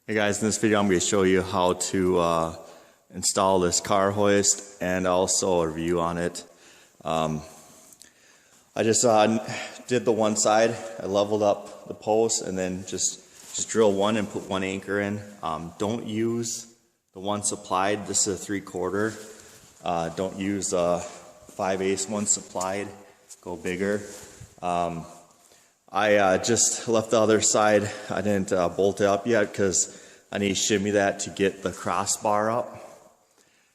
Hey guys, in this video I'm going to show you how to install this car hoist and also a review on it. I just did the one side. I leveled up the post and then just drill one and put one anchor in. Don't use the one supplied. This is a 3/4. Don't use a 5/8 one supplied. Go bigger. I just left the other side. I didn't bolt it up yet because I need to shimmy that to get the crossbar up.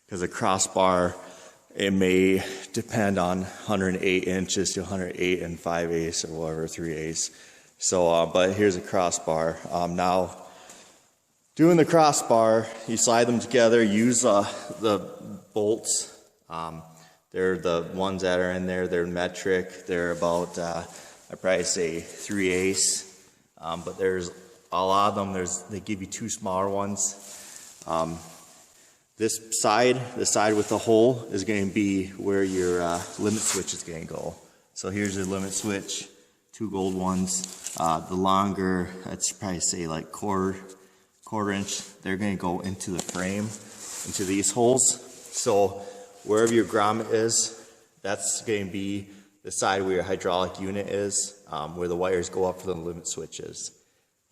Because the crossbar, it may depend on 108 inches to 108 and 5/8 or whatever, 3/8. So, but here's a crossbar. Now, doing the crossbar, you slide them together, use the bolts. They're the ones that are in there, they're metric. They're about, I'd probably say 3/8, but there's a lot of them. They give you two smaller ones. This side, the side with the hole, is going to be where your limit switch is going to go. So here's the limit switch, two gold ones. The longer, I'd probably say like quarter inch, they're going to go into the frame, into these holes. So wherever your grommet is, that's going to be the side where your hydraulic unit is, where the wires go up for the limit switches.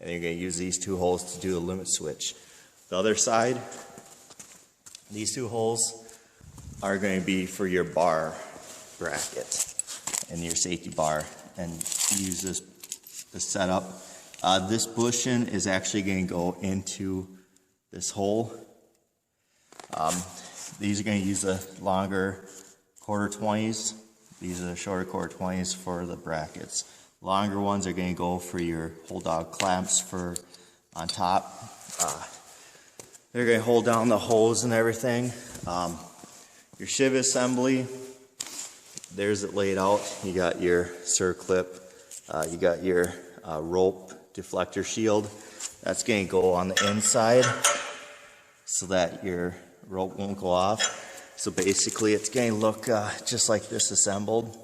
And you're going to use these two holes to do the limit switch. The other side, these two holes are going to be for your bar bracket and your safety bar. And use this setup. This bushing is actually going to go into this hole. These are going to use the longer 1/4-20s. These are the shorter 1/4-20s for the brackets. Longer ones are going to go for your hold dog clamps for on top. They're going to hold down the hose and everything. Your shiv assembly, there's it laid out. You got your circlip, you got your rope deflector shield. That's going to go on the inside so that your rope won't go off. So basically it's going to look just like this assembled.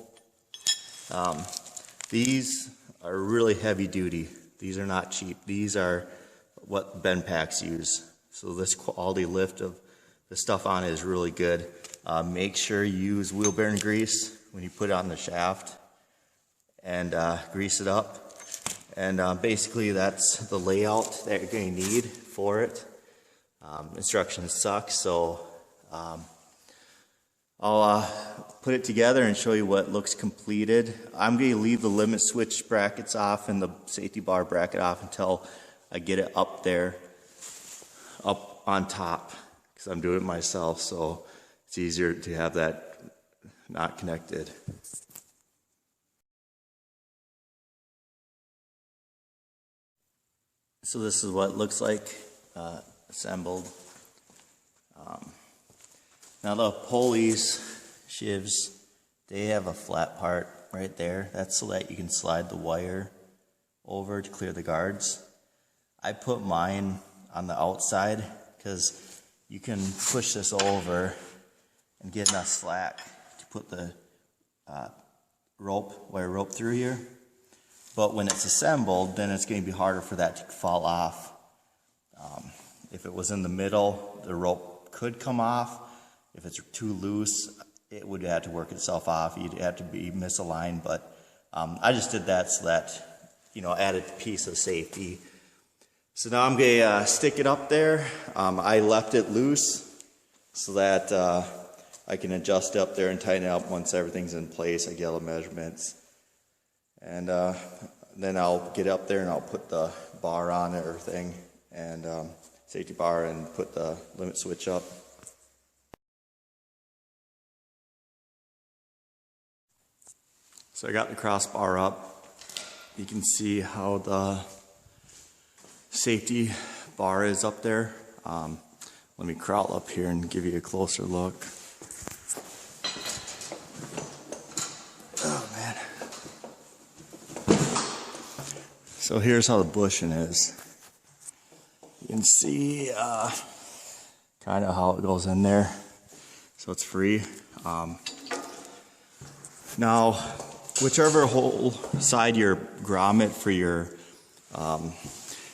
These are really heavy duty. These are not cheap. These are what bend packs use. So this quality lift of the stuff on it is really good. Make sure you use wheel bearing grease when you put it on the shaft and grease it up. And basically that's the layout that you're going to need for it. Instructions suck, so I'll put it together and show you what looks completed. I'm going to leave the limit switch brackets off and the safety bar bracket off until I get it up there, up on top, because I'm doing it myself, so it's easier to have that not connected. So this is what it looks like assembled. Now the pulleys, shivs, they have a flat part right there. That's so that you can slide the wire over to clear the guards. I put mine on the outside because you can push this over and get enough slack to put the wire rope through here. But when it's assembled, then it's going to be harder for that to fall off. If it was in the middle, the rope could come off. If it's too loose, it would have to work itself off. You'd have to be misaligned, but I just did that so that, added a piece of safety. So now I'm going to stick it up there. I left it loose so that I can adjust it up there and tighten it up once everything's in place. I get all the measurements. And then I'll get up there and I'll put the bar on it, everything, and safety bar, and put the limit switch up. So I got the crossbar up. You can see how the safety bar is up there. Let me crawl up here and give you a closer look. Oh man. So here's how the bushing is. You can see kind of how it goes in there. So it's free. Now, whichever hole side your grommet for your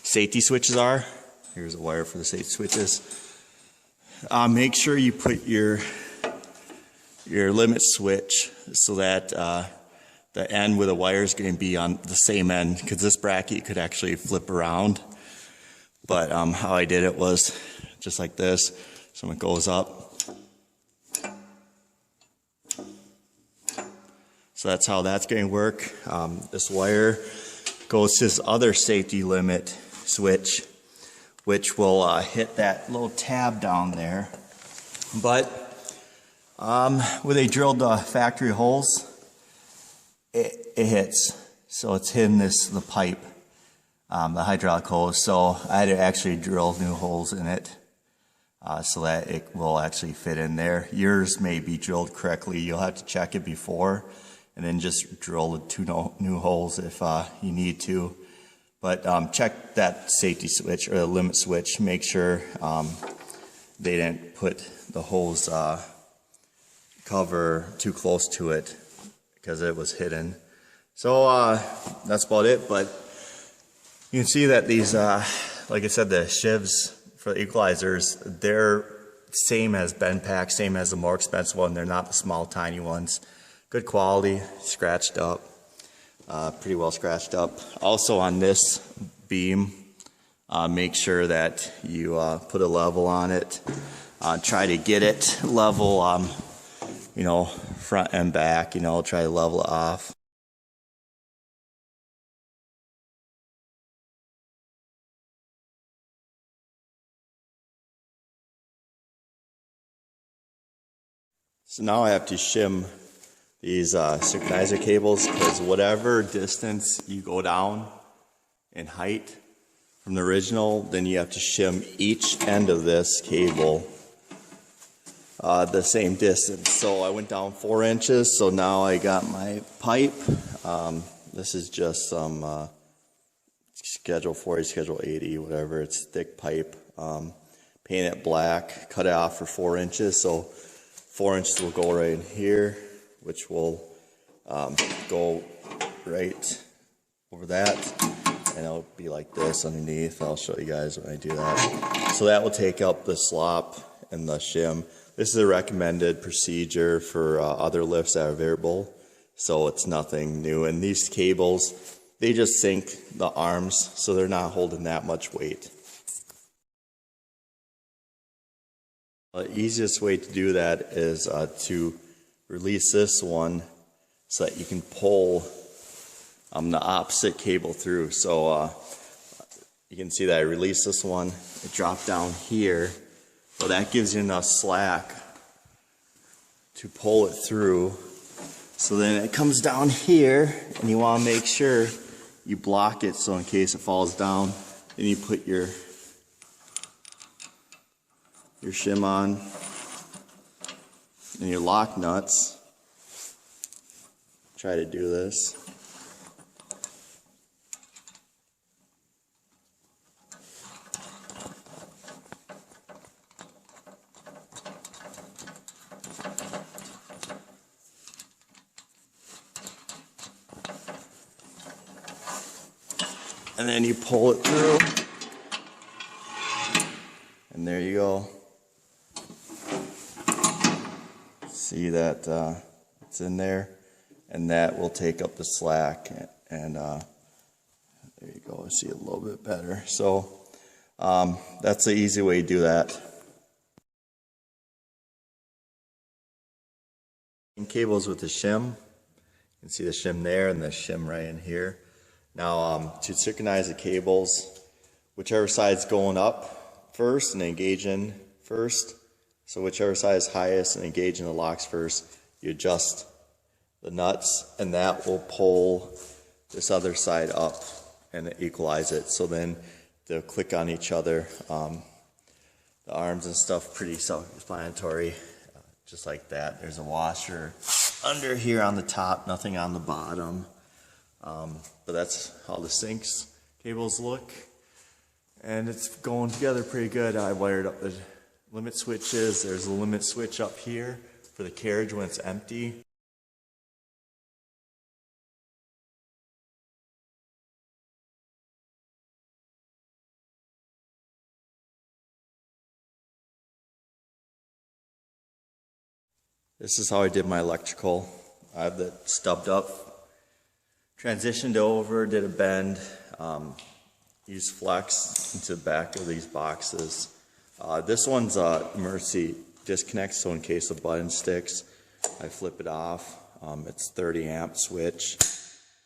safety switches are, Here's a wire for the safety switches. Make sure you put your limit switch so that the end where the wire is going to be on the same end, because this bracket could actually flip around. But how I did it was just like this. So it goes up. So that's how that's going to work. This wire goes to this other safety limit switch, which will hit that little tab down there. But where they drilled the factory holes, it hits. So it's hitting the pipe, the hydraulic hose. So I had to actually drill new holes in it so that it will actually fit in there. Yours may be drilled correctly. You'll have to check it before and then just drill the 2 new holes if you need to. But check that safety switch or the limit switch. Make sure they didn't put the hose cover too close to it because it was hidden. So that's about it. But you can see that these, like I said, the shivs for the equalizers, they're same as bend pack, same as the more expensive one. They're not the small, tiny ones. Good quality, scratched up, pretty well scratched up. Also on this beam, make sure that you put a level on it. Try to get it level, you know, front and back, you know, try to level it off. So now I have to shim these synchronizer cables, because whatever distance you go down in height from the original, then you have to shim each end of this cable the same distance. So I went down 4 inches, so now I got my pipe. This is just some schedule 40, schedule 80, whatever. It's thick pipe. Paint it black, cut it off for 4 inches. So 4 inches will go right in here, which will go right over that, and it'll be like this underneath. I'll show you guys when I do that. So that will take up the slop and the shim. This is a recommended procedure for other lifts that are variable, so it's nothing new. And these cables, they just sink the arms, so they're not holding that much weight. The easiest way to do that is to release this one so that you can pull the opposite cable through. So you can see that I released this one, it dropped down here. So that gives you enough slack to pull it through. So then it comes down here, and you want to make sure you block it so in case it falls down, then you put your shim on and your lock nuts. Try to do this. And then you pull it through, and there you go. See that it's in there, and that will take up the slack, and there you go. I see it a little bit better. So that's the easy way to do that. Cables with the shim. You can see the shim there and the shim right in here. Now to synchronize the cables, whichever side's going up first and engaging first, so whichever side is highest and engaging the locks first, you adjust the nuts, and that will pull this other side up and equalize it. So then they'll click on each other. The arms and stuff pretty self-explanatory, just like that. There's a washer under here on the top, nothing on the bottom. But that's how the sinks cables look, and it's going together pretty good. I wired up the limit switches. There's a limit switch up here for the carriage when it's empty. This is how I did my electrical. I have that stubbed up, transitioned over, did a bend, used flex into the back of these boxes. This one's a emergency disconnect, so in case the button sticks, I flip it off. It's 30 amp switch,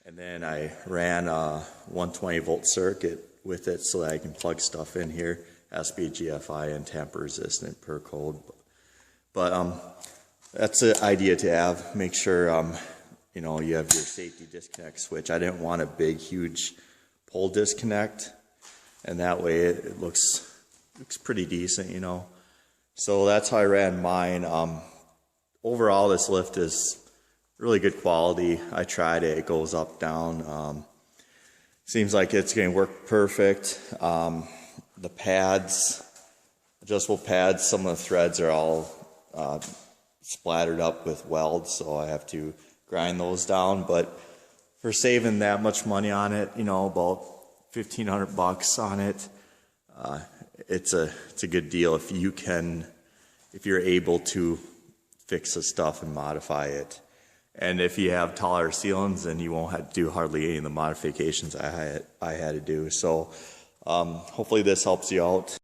and then I ran a 120 volt circuit with it so that I can plug stuff in here. It has to be GFI and tamper resistant per code. But that's the idea to have. Make sure you know, you have your safety disconnect switch. I didn't want a big, huge pole disconnect, and that way it looks pretty decent, you know. So that's how I ran mine. Overall, this lift is really good quality. I tried it. It goes up, down. Seems like it's going to work perfect. The pads, adjustable pads, some of the threads are all splattered up with weld, so I have to grind those down. But for saving that much money on it, you know, about $1,500 on it, it's a good deal if you're able to fix the stuff and modify it. And if you have taller ceilings, then you won't have to do hardly any of the modifications I had to do. So hopefully this helps you out.